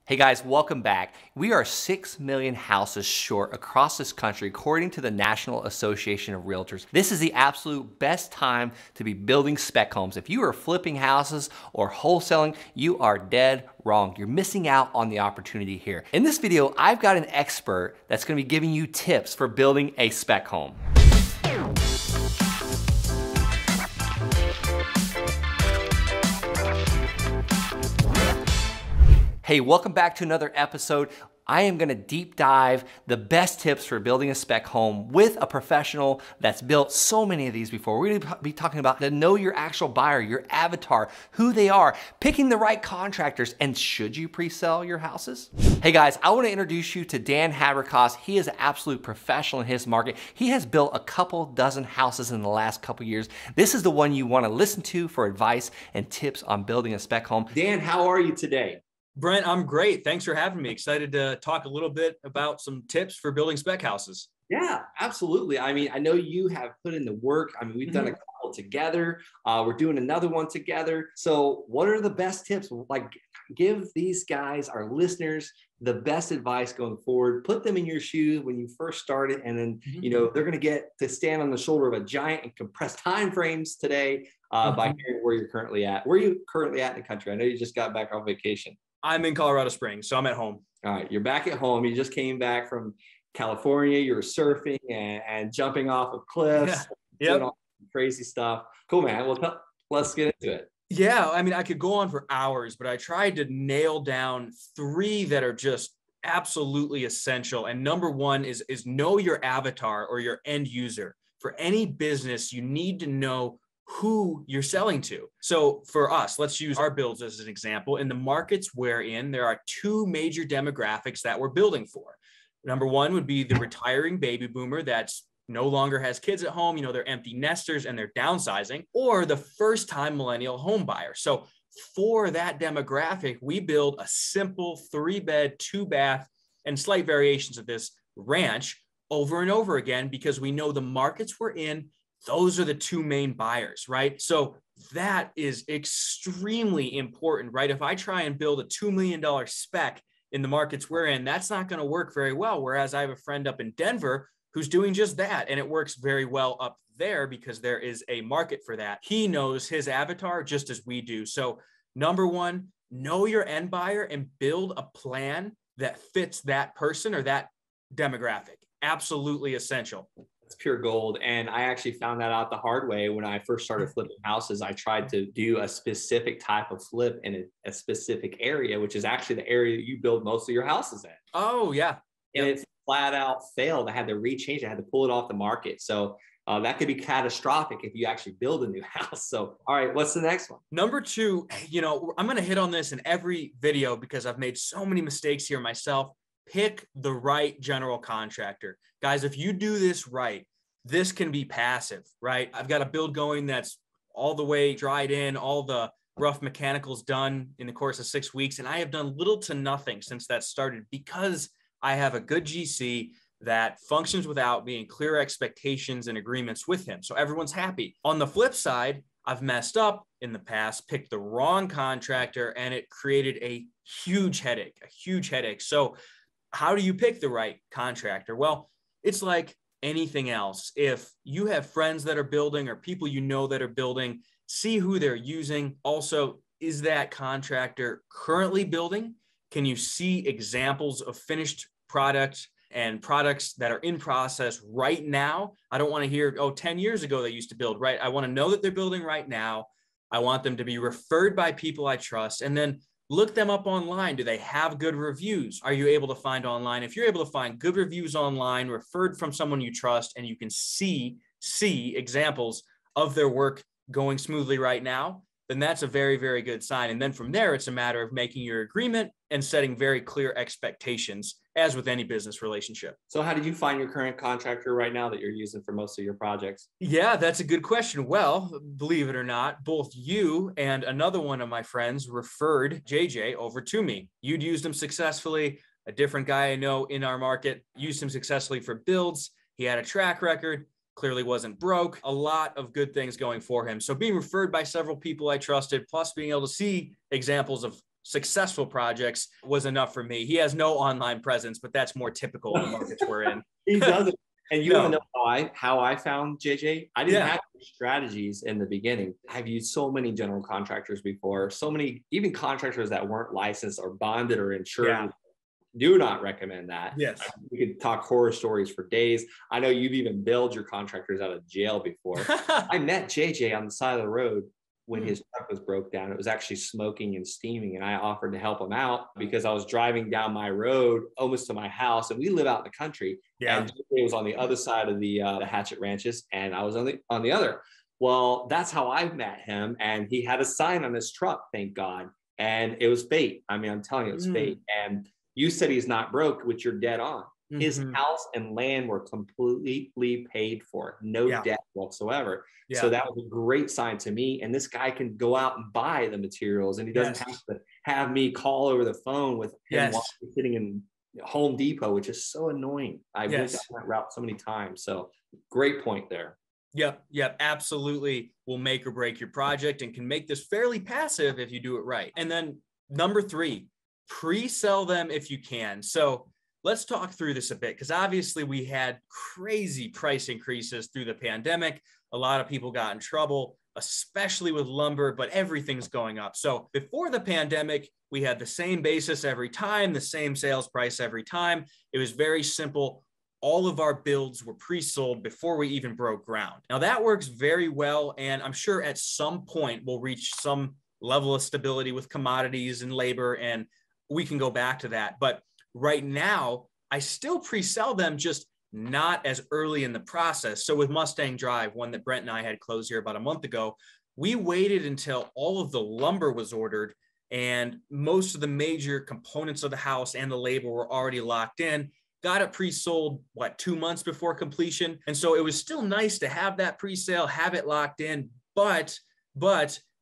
Hey guys, welcome back. We are 6 million houses short across this country, according to the National Association of Realtors. This is the absolute best time to be building spec homes. If you are flipping houses or wholesaling, you are dead wrong. You're missing out on the opportunity here. In this video, I've got an expert that's gonna be giving you tips for building a spec home. Hey, welcome back to another episode. I am gonna deep dive the best tips for building a spec home with a professional that's built so many of these before. We're gonna be talking about to know your actual buyer, your avatar, who they are, picking the right contractors, and should you pre-sell your houses? Hey guys, I wanna introduce you to Dan Haberkost. He is an absolute professional in his market. He has built a couple dozen houses in the last couple years. This is the one you wanna listen to for advice and tips on building a spec home. Dan, how are you today? Brent, I'm great. Thanks for having me. Excited to talk a little bit about some tips for building spec houses. Yeah, absolutely. I mean, I know you have put in the work. I mean, we've done a couple together. We're doing another one together. So what are the best tips? Like, give these guys, our listeners, the best advice going forward. Put them in your shoes when you first started, and then, they're going to get to stand on the shoulder of a giant and compress time frames today by hearing where you're currently at. Where are you currently at in the country? I know you just got back on vacation. I'm in Colorado Springs, so I'm at home. All right, you're back at home. You just came back from California. You were surfing and jumping off of cliffs, doing all crazy stuff. Cool, man. Well, let's get into it. Yeah, I mean, I could go on for hours, but I tried to nail down three that are just absolutely essential. And number one is know your avatar or your end user. For any business, you need to know who you're selling to. So for us, let's use our builds as an example. In the markets we're in, there are two major demographics that we're building for. Number one would be the retiring baby boomer that's no longer has kids at home. They're empty nesters and they're downsizing, or the first time millennial home buyer. So for that demographic, we build a simple 3-bed, 2-bath, and slight variations of this ranch over and over again, because we know the markets we're in, those are the two main buyers, right? So that is extremely important, right? If I try and build a $2 million spec in the markets we're in, that's not going to work very well. Whereas I have a friend up in Denver who's doing just that, and it works very well up there because there is a market for that. He knows his avatar just as we do. So number one, know your end buyer and build a plan that fits that person or that demographic. Absolutely essential. It's pure gold. And I actually found that out the hard way when I first started flipping houses. I tried to do a specific type of flip in a specific area, which is actually the area that you build most of your houses in. Oh, yeah. And it's flat out failed. I had to rechange it. I had to pull it off the market. So that could be catastrophic if you actually build a new house. So, all right, what's the next one? Number two, I'm going to hit on this in every video because I've made so many mistakes here myself. Pick the right general contractor. Guys, if you do this right, this can be passive, right? I've got a build going that's all the way dried in, all the rough mechanicals done in the course of 6 weeks. And I have done little to nothing since that started because I have a good GC that functions without me and clear expectations and agreements with him. So everyone's happy. On the flip side, I've messed up in the past, picked the wrong contractor, and it created a huge headache. So how do you pick the right contractor? Well, it's like anything else. If you have friends that are building or people that are building, see who they're using. Also, is that contractor currently building? Can you see examples of finished products and products that are in process right now? I don't want to hear, 10 years ago they used to build, right? I want to know that they're building right now. I want them to be referred by people I trust. And then look them up online. Do they have good reviews? Are you able to find online? If you're able to find good reviews online, referred from someone you trust, and you can see examples of their work going smoothly right now, then that's a very, very good sign. And then from there, it's a matter of making your agreement and setting very clear expectations, as with any business relationship. So how did you find your current contractor right now that you're using for most of your projects? Yeah, that's a good question. Well, believe it or not, both you and another one of my friends referred JJ over to me. You'd used him successfully. A different guy I know in our market used him successfully for builds. He had a track record. Clearly wasn't broke. A lot of good things going for him. So being referred by several people I trusted, plus being able to see examples of successful projects was enough for me. He has no online presence, but that's more typical of the markets we're in. He doesn't. And you No. want to know how I found JJ? I didn't Yeah. have strategies in the beginning. I've used so many general contractors before, so many, even contractors that weren't licensed or bonded or insured. Yeah. Do not recommend that. Yes. We could talk horror stories for days. I know you've even bailed your contractors out of jail before. I met JJ on the side of the road when his truck was broke down. It was actually smoking and steaming, and I offered to help him out because I was driving down my road almost to my house, and we live out in the country. Yeah. And JJ was on the other side of the Hatchet Ranches, and I was on the other. Well, that's how I met him, and he had a sign on his truck, thank God, and it was fate. I mean, I'm telling you, it's fate. And you said he's not broke, which you're dead on. His house and land were completely paid for, no debt whatsoever. Yeah. So that was a great sign to me. And this guy can go out and buy the materials, and he doesn't have to have me call over the phone with him while he's sitting in Home Depot, which is so annoying. I went down that route so many times. So great point there. Yep, absolutely will make or break your project and can make this fairly passive if you do it right. And then number 3, pre-sell them if you can. So let's talk through this a bit, because obviously we had crazy price increases through the pandemic. A lot of people got in trouble, especially with lumber, but everything's going up. So before the pandemic, we had the same basis every time, the same sales price every time. It was very simple. All of our builds were pre-sold before we even broke ground. Now that works very well. And I'm sure at some point we'll reach some level of stability with commodities and labor, and we can go back to that. But right now, I still pre-sell them, just not as early in the process. So with Mustang Drive, one that Brent and I had closed here about a month ago, we waited until all of the lumber was ordered and most of the major components of the house and the labor were already locked in. Got it pre-sold, 2 months before completion. And so it was still nice to have that pre-sale, have it locked in, but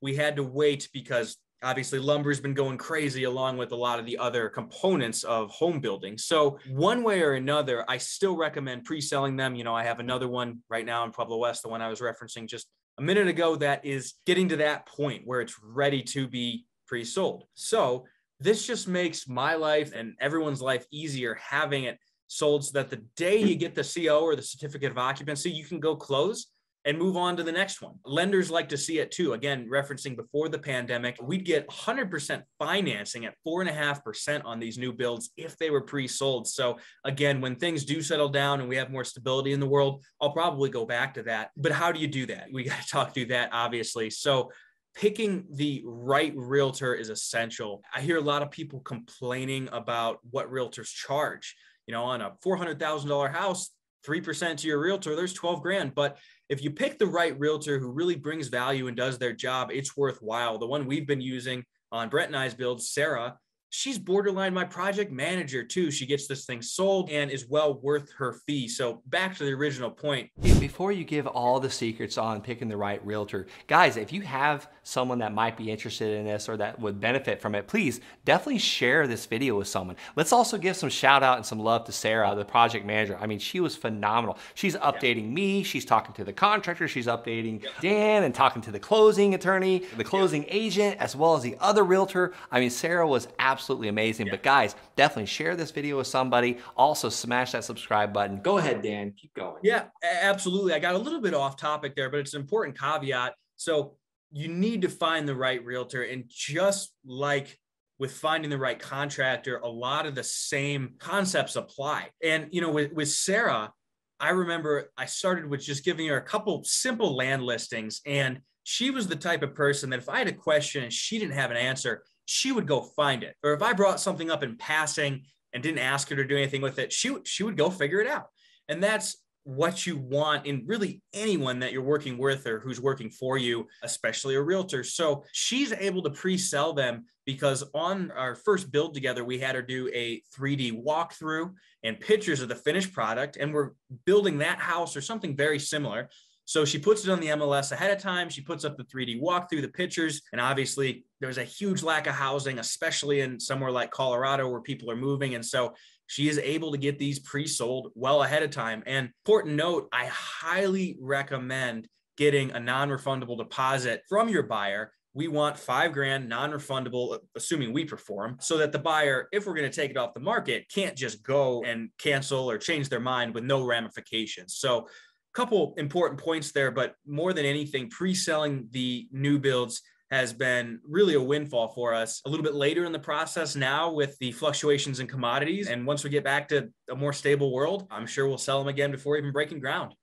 we had to wait because obviously lumber's been going crazy along with a lot of the other components of home building. So one way or another, I still recommend pre-selling them. You know, I have another one right now in Pueblo West, the one I was referencing just a minute ago, that is getting to that point where it's ready to be pre-sold. So this just makes my life and everyone's life easier having it sold so that the day you get the CO or the certificate of occupancy, you can go close and move on to the next one. Lenders like to see it too. Again, referencing before the pandemic, we'd get 100% financing at 4.5% on these new builds if they were pre-sold. So again, when things do settle down and we have more stability in the world, I'll probably go back to that. But how do you do that? We got to talk through that, obviously. So picking the right realtor is essential. I hear a lot of people complaining about what realtors charge. You know, on a $400,000 house, 3% to your realtor, there's 12 grand. But if you pick the right realtor who really brings value and does their job, it's worthwhile. The one we've been using on Brent and I's builds, Sarah, she's borderline my project manager too. She gets this thing sold and is well worth her fee. So back to the original point. Before you give all the secrets on picking the right realtor, guys, if you have someone that might be interested in this or that would benefit from it, please definitely share this video with someone. Let's also give some shout out and some love to Sarah, the project manager. I mean, she was phenomenal. She's updating me. She's talking to the contractor. She's updating Dan and talking to the closing attorney, the closing agent, as well as the other realtor. I mean, Sarah was absolutely amazing. But guys, definitely share this video with somebody. Also smash that subscribe button. Go ahead, Dan, keep going. Yeah, absolutely. I got a little bit off topic there, but it's an important caveat. So you need to find the right realtor. And just like with finding the right contractor, a lot of the same concepts apply. And, you know, with Sarah, I remember I started with just giving her a couple simple land listings. And she was the type of person that if I had a question and she didn't have an answer, she would go find it. Or if I brought something up in passing and didn't ask her to do anything with it, she would go figure it out. And that's what you want in really anyone that you're working with or who's working for you, especially a realtor. So she's able to pre-sell them because on our first build together, we had her do a 3D walkthrough and pictures of the finished product. And we're building that house or something very similar. So she puts it on the MLS ahead of time. She puts up the 3D walkthrough, the pictures, and obviously there's a huge lack of housing, especially in somewhere like Colorado where people are moving. And so she is able to get these pre-sold well ahead of time. And important note, I highly recommend getting a non-refundable deposit from your buyer we want $5,000 non-refundable, assuming we perform, so that the buyer, if we're going to take it off the market, can't just go and cancel or change their mind with no ramifications. So a couple important points there, but more than anything, pre-selling the new builds has been really a windfall for us. A little bit later in the process now with the fluctuations in commodities. And once we get back to a more stable world, I'm sure we'll sell them again before even breaking ground.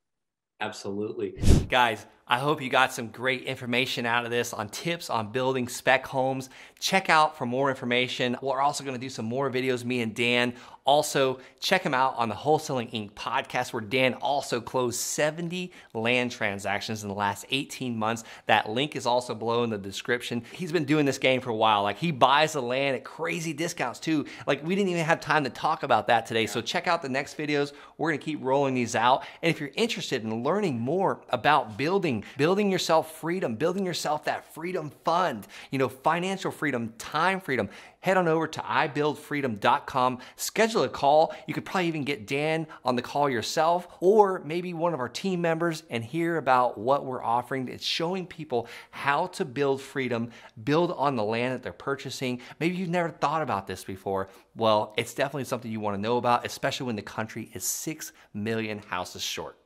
Absolutely. Guys, I hope you got some great information out of this on tips on building spec homes. Check out for more information. We're also going to do some more videos, me and Dan. Also, check him out on the Wholesaling Inc. podcast, where Dan also closed 70 land transactions in the last 18 months. That link is also below in the description. He's been doing this game for a while. Like, he buys the land at crazy discounts too. Like, we didn't even have time to talk about that today. So check out the next videos. We're going to keep rolling these out. And if you're interested in learning more about building yourself freedom, building yourself that freedom fund, financial freedom, time freedom, head on over to ibuildfreedom.com, schedule a call. You could probably even get Dan on the call yourself, or maybe one of our team members, and hear about what we're offering. It's showing people how to build freedom, build on the land that they're purchasing. Maybe you've never thought about this before. Well, it's definitely something you want to know about, especially when the country is 6 million houses short.